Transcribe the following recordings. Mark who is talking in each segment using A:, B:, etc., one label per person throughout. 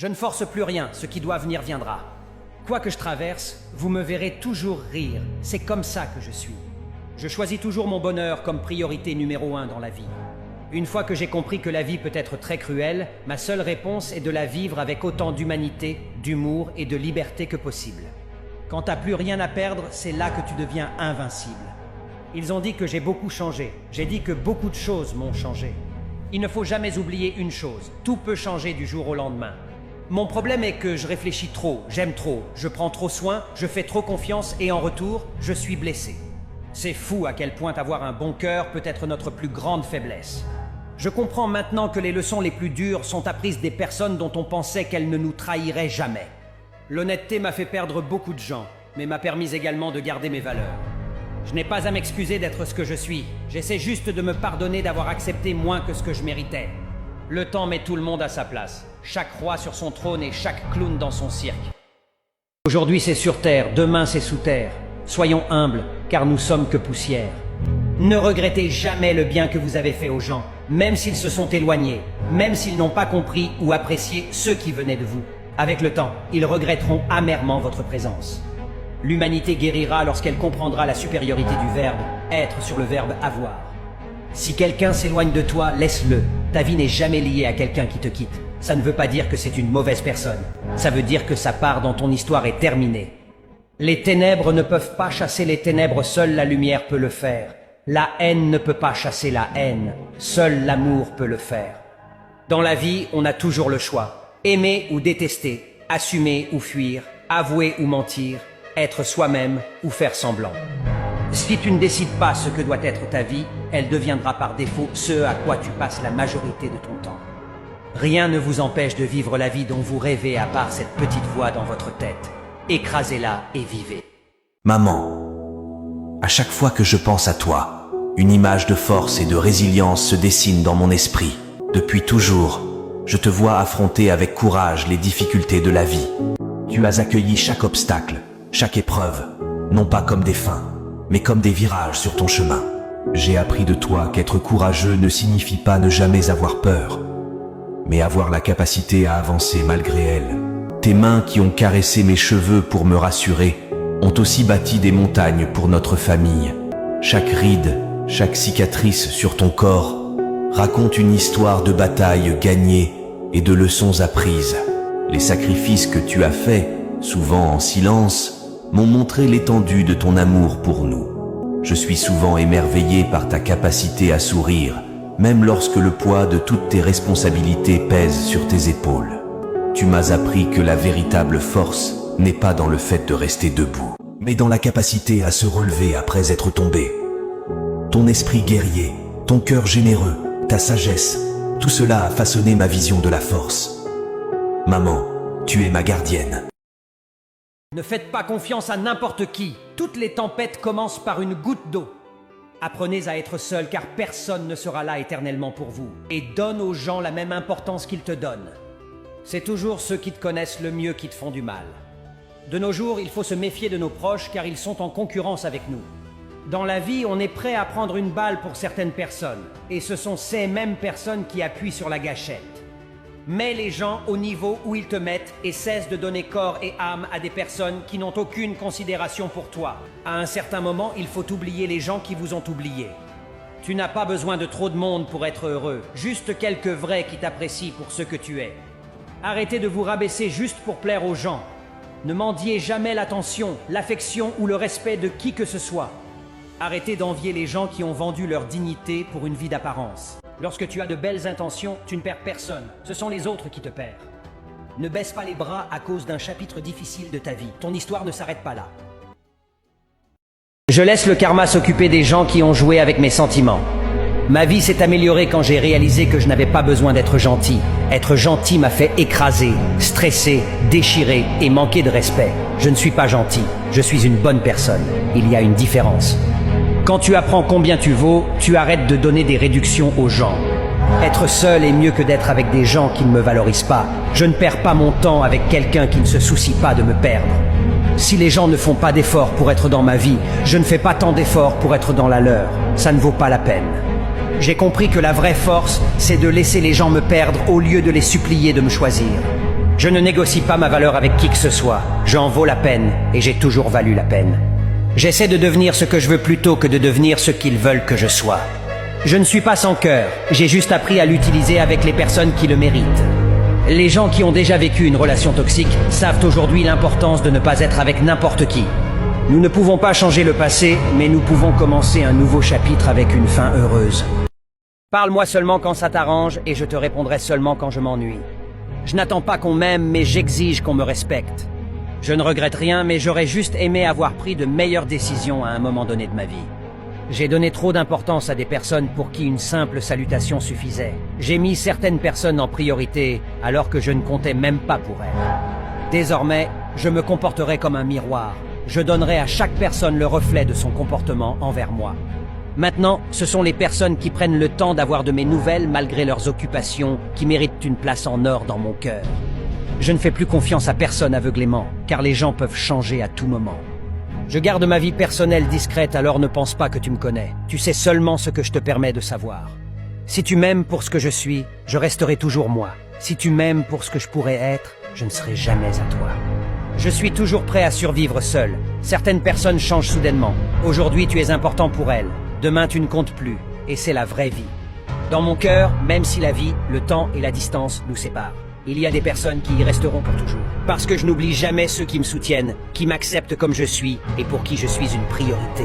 A: Je ne force plus rien, ce qui doit venir viendra. Quoi que je traverse, vous me verrez toujours rire. C'est comme ça que je suis. Je choisis toujours mon bonheur comme priorité numéro 1 dans la vie. Une fois que j'ai compris que la vie peut être très cruelle, ma seule réponse est de la vivre avec autant d'humanité, d'humour et de liberté que possible. Quand t'as plus rien à perdre, c'est là que tu deviens invincible. Ils ont dit que j'ai beaucoup changé. J'ai dit que beaucoup de choses m'ont changé. Il ne faut jamais oublier une chose, tout peut changer du jour au lendemain. Mon problème est que je réfléchis trop, j'aime trop, je prends trop soin, je fais trop confiance et en retour, je suis blessé. C'est fou à quel point avoir un bon cœur peut être notre plus grande faiblesse. Je comprends maintenant que les leçons les plus dures sont apprises des personnes dont on pensait qu'elles ne nous trahiraient jamais. L'honnêteté m'a fait perdre beaucoup de gens, mais m'a permis également de garder mes valeurs. Je n'ai pas à m'excuser d'être ce que je suis, j'essaie juste de me pardonner d'avoir accepté moins que ce que je méritais. Le temps met tout le monde à sa place, chaque roi sur son trône et chaque clown dans son cirque. Aujourd'hui c'est sur terre, demain c'est sous terre. Soyons humbles, car nous sommes que poussière. Ne regrettez jamais le bien que vous avez fait aux gens, même s'ils se sont éloignés, même s'ils n'ont pas compris ou apprécié ceux qui venaient de vous. Avec le temps, ils regretteront amèrement votre présence. L'humanité guérira lorsqu'elle comprendra la supériorité du verbe « être » sur le verbe « avoir ». Si quelqu'un s'éloigne de toi, laisse-le. Ta vie n'est jamais liée à quelqu'un qui te quitte. Ça ne veut pas dire que c'est une mauvaise personne. Ça veut dire que sa part dans ton histoire est terminée. Les ténèbres ne peuvent pas chasser les ténèbres, seule la lumière peut le faire. La haine ne peut pas chasser la haine, seul l'amour peut le faire. Dans la vie, on a toujours le choix. Aimer ou détester, assumer ou fuir, avouer ou mentir, être soi-même ou faire semblant. Si tu ne décides pas ce que doit être ta vie, elle deviendra par défaut ce à quoi tu passes la majorité de ton temps. Rien ne vous empêche de vivre la vie dont vous rêvez à part cette petite voix dans votre tête. Écrasez-la et vivez.
B: Maman, à chaque fois que je pense à toi, une image de force et de résilience se dessine dans mon esprit. Depuis toujours, je te vois affronter avec courage les difficultés de la vie. Tu as accueilli chaque obstacle, chaque épreuve, non pas comme des fins, mais comme des virages sur ton chemin. J'ai appris de toi qu'être courageux ne signifie pas ne jamais avoir peur, mais avoir la capacité à avancer malgré elle. Tes mains qui ont caressé mes cheveux pour me rassurer, ont aussi bâti des montagnes pour notre famille. Chaque ride, chaque cicatrice sur ton corps, raconte une histoire de batailles gagnées et de leçons apprises. Les sacrifices que tu as faits, souvent en silence, m'ont montré l'étendue de ton amour pour nous. Je suis souvent émerveillé par ta capacité à sourire, même lorsque le poids de toutes tes responsabilités pèse sur tes épaules. Tu m'as appris que la véritable force n'est pas dans le fait de rester debout, mais dans la capacité à se relever après être tombé. Ton esprit guerrier, ton cœur généreux, ta sagesse, tout cela a façonné ma vision de la force. Maman, tu es ma gardienne.
A: Ne faites pas confiance à n'importe qui. Toutes les tempêtes commencent par une goutte d'eau. Apprenez à être seul car personne ne sera là éternellement pour vous. Et donne aux gens la même importance qu'ils te donnent. C'est toujours ceux qui te connaissent le mieux qui te font du mal. De nos jours, il faut se méfier de nos proches car ils sont en concurrence avec nous. Dans la vie, on est prêt à prendre une balle pour certaines personnes. Et ce sont ces mêmes personnes qui appuient sur la gâchette. Mets les gens au niveau où ils te mettent et cesse de donner corps et âme à des personnes qui n'ont aucune considération pour toi. À un certain moment, il faut oublier les gens qui vous ont oublié. Tu n'as pas besoin de trop de monde pour être heureux, juste quelques vrais qui t'apprécient pour ce que tu es. Arrêtez de vous rabaisser juste pour plaire aux gens. Ne mendiez jamais l'attention, l'affection ou le respect de qui que ce soit. Arrêtez d'envier les gens qui ont vendu leur dignité pour une vie d'apparence. Lorsque tu as de belles intentions, tu ne perds personne. Ce sont les autres qui te perdent. Ne baisse pas les bras à cause d'un chapitre difficile de ta vie. Ton histoire ne s'arrête pas là. Je laisse le karma s'occuper des gens qui ont joué avec mes sentiments. Ma vie s'est améliorée quand j'ai réalisé que je n'avais pas besoin d'être gentil. Être gentil m'a fait écraser, stresser, déchirer et manquer de respect. Je ne suis pas gentil, je suis une bonne personne. Il y a une différence. Quand tu apprends combien tu vaux, tu arrêtes de donner des réductions aux gens. Être seul est mieux que d'être avec des gens qui ne me valorisent pas. Je ne perds pas mon temps avec quelqu'un qui ne se soucie pas de me perdre. Si les gens ne font pas d'efforts pour être dans ma vie, je ne fais pas tant d'efforts pour être dans la leur. Ça ne vaut pas la peine. J'ai compris que la vraie force, c'est de laisser les gens me perdre au lieu de les supplier de me choisir. Je ne négocie pas ma valeur avec qui que ce soit. J'en vaux la peine et j'ai toujours valu la peine. J'essaie de devenir ce que je veux plutôt que de devenir ce qu'ils veulent que je sois. Je ne suis pas sans cœur, j'ai juste appris à l'utiliser avec les personnes qui le méritent. Les gens qui ont déjà vécu une relation toxique savent aujourd'hui l'importance de ne pas être avec n'importe qui. Nous ne pouvons pas changer le passé, mais nous pouvons commencer un nouveau chapitre avec une fin heureuse. Parle-moi seulement quand ça t'arrange et je te répondrai seulement quand je m'ennuie. Je n'attends pas qu'on m'aime, mais j'exige qu'on me respecte. Je ne regrette rien, mais j'aurais juste aimé avoir pris de meilleures décisions à un moment donné de ma vie. J'ai donné trop d'importance à des personnes pour qui une simple salutation suffisait. J'ai mis certaines personnes en priorité alors que je ne comptais même pas pour elles. Désormais, je me comporterai comme un miroir. Je donnerai à chaque personne le reflet de son comportement envers moi. Maintenant, ce sont les personnes qui prennent le temps d'avoir de mes nouvelles malgré leurs occupations qui méritent une place en or dans mon cœur. Je ne fais plus confiance à personne aveuglément, car les gens peuvent changer à tout moment. Je garde ma vie personnelle discrète, alors ne pense pas que tu me connais. Tu sais seulement ce que je te permets de savoir. Si tu m'aimes pour ce que je suis, je resterai toujours moi. Si tu m'aimes pour ce que je pourrais être, je ne serai jamais à toi. Je suis toujours prêt à survivre seul. Certaines personnes changent soudainement. Aujourd'hui, tu es important pour elles. Demain, tu ne comptes plus. Et c'est la vraie vie. Dans mon cœur, même si la vie, le temps et la distance nous séparent, il y a des personnes qui y resteront pour toujours. Parce que je n'oublie jamais ceux qui me soutiennent, qui m'acceptent comme je suis et pour qui je suis une priorité.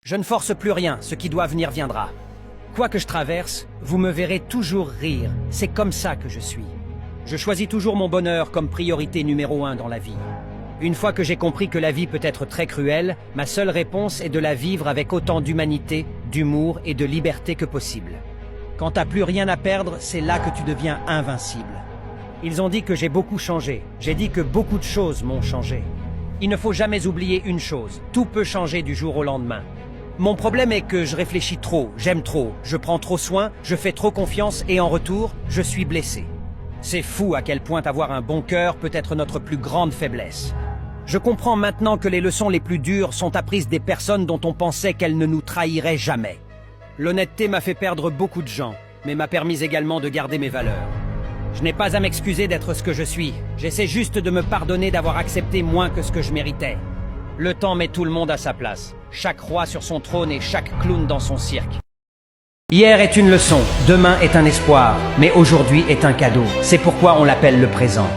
A: Je ne force plus rien, ce qui doit venir viendra. Quoi que je traverse, vous me verrez toujours rire. C'est comme ça que je suis. Je choisis toujours mon bonheur comme priorité numéro 1 dans la vie. Une fois que j'ai compris que la vie peut être très cruelle, ma seule réponse est de la vivre avec autant d'humanité, d'humour et de liberté que possible. Quand t'as plus rien à perdre, c'est là que tu deviens invincible. Ils ont dit que j'ai beaucoup changé. J'ai dit que beaucoup de choses m'ont changé. Il ne faut jamais oublier une chose. Tout peut changer du jour au lendemain. Mon problème est que je réfléchis trop, j'aime trop, je prends trop soin, je fais trop confiance et en retour, je suis blessé. C'est fou à quel point avoir un bon cœur peut être notre plus grande faiblesse. Je comprends maintenant que les leçons les plus dures sont apprises des personnes dont on pensait qu'elles ne nous trahiraient jamais. L'honnêteté m'a fait perdre beaucoup de gens, mais m'a permis également de garder mes valeurs. Je n'ai pas à m'excuser d'être ce que je suis. J'essaie juste de me pardonner d'avoir accepté moins que ce que je méritais. Le temps met tout le monde à sa place. Chaque roi sur son trône et chaque clown dans son cirque. Hier est une leçon, demain est un espoir, mais aujourd'hui est un cadeau. C'est pourquoi on l'appelle le présent.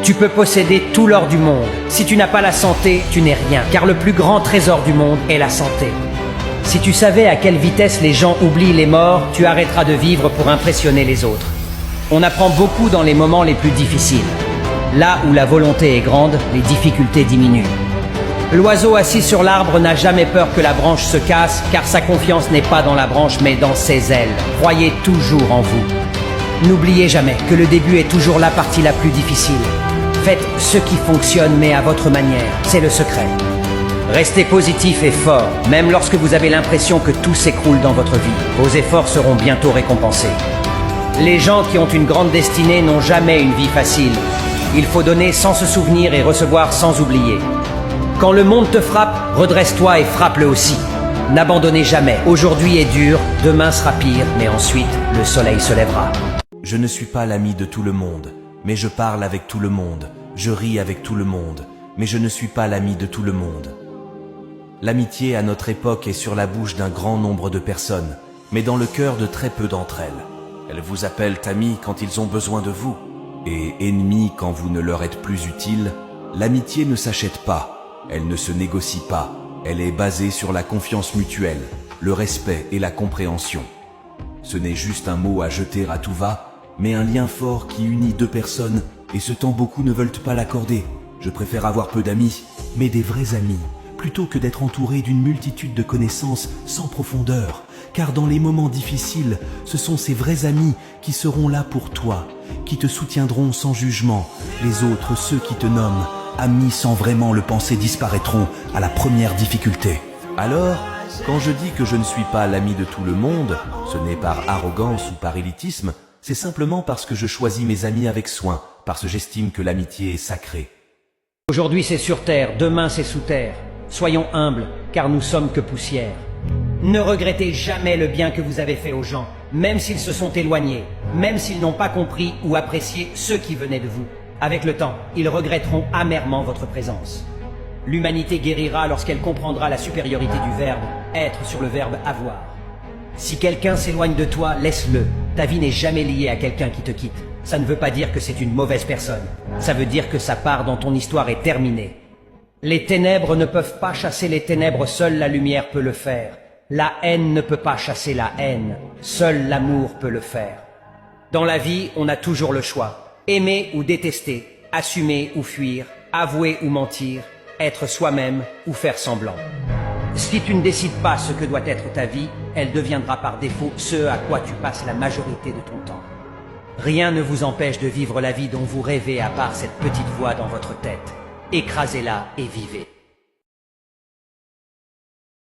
A: Tu peux posséder tout l'or du monde. Si tu n'as pas la santé, tu n'es rien, car le plus grand trésor du monde est la santé. Si tu savais à quelle vitesse les gens oublient les morts, tu arrêteras de vivre pour impressionner les autres. On apprend beaucoup dans les moments les plus difficiles. Là où la volonté est grande, les difficultés diminuent. L'oiseau assis sur l'arbre n'a jamais peur que la branche se casse, car sa confiance n'est pas dans la branche mais dans ses ailes. Croyez toujours en vous. N'oubliez jamais que le début est toujours la partie la plus difficile. Faites ce qui fonctionne mais à votre manière, c'est le secret. Restez positif et fort, même lorsque vous avez l'impression que tout s'écroule dans votre vie. Vos efforts seront bientôt récompensés. Les gens qui ont une grande destinée n'ont jamais une vie facile. Il faut donner sans se souvenir et recevoir sans oublier. Quand le monde te frappe, redresse-toi et frappe-le aussi. N'abandonnez jamais. Aujourd'hui est dur, demain sera pire, mais ensuite, le soleil se lèvera.
B: Je ne suis pas l'ami de tout le monde, mais je parle avec tout le monde. Je ris avec tout le monde, mais je ne suis pas l'ami de tout le monde. L'amitié à notre époque est sur la bouche d'un grand nombre de personnes, mais dans le cœur de très peu d'entre elles. Elles vous appellent amis quand ils ont besoin de vous, et ennemis quand vous ne leur êtes plus utile. L'amitié ne s'achète pas. Elle ne se négocie pas, elle est basée sur la confiance mutuelle, le respect et la compréhension. Ce n'est juste un mot à jeter à tout va, mais un lien fort qui unit deux personnes, et ce temps beaucoup ne veulent pas l'accorder. Je préfère avoir peu d'amis, mais des vrais amis, plutôt que d'être entouré d'une multitude de connaissances sans profondeur. Car dans les moments difficiles, ce sont ces vrais amis qui seront là pour toi, qui te soutiendront sans jugement. Les autres, ceux qui te nomment amis sans vraiment le penser, disparaîtront à la première difficulté. Alors, quand je dis que je ne suis pas l'ami de tout le monde, ce n'est par arrogance ou par élitisme, c'est simplement parce que je choisis mes amis avec soin, parce que j'estime que l'amitié est sacrée.
A: Aujourd'hui c'est sur terre, demain c'est sous terre. Soyons humbles, car nous sommes que poussière. Ne regrettez jamais le bien que vous avez fait aux gens, même s'ils se sont éloignés, même s'ils n'ont pas compris ou apprécié ceux qui venaient de vous. Avec le temps, ils regretteront amèrement votre présence. L'humanité guérira lorsqu'elle comprendra la supériorité du verbe être sur le verbe avoir. Si quelqu'un s'éloigne de toi, laisse-le. Ta vie n'est jamais liée à quelqu'un qui te quitte. Ça ne veut pas dire que c'est une mauvaise personne. Ça veut dire que sa part dans ton histoire est terminée. Les ténèbres ne peuvent pas chasser les ténèbres, seule la lumière peut le faire. La haine ne peut pas chasser la haine, seul l'amour peut le faire. Dans la vie, on a toujours le choix. Aimer ou détester, assumer ou fuir, avouer ou mentir, être soi-même ou faire semblant. Si tu ne décides pas ce que doit être ta vie, elle deviendra par défaut ce à quoi tu passes la majorité de ton temps. Rien ne vous empêche de vivre la vie dont vous rêvez à part cette petite voix dans votre tête. Écrasez-la et vivez.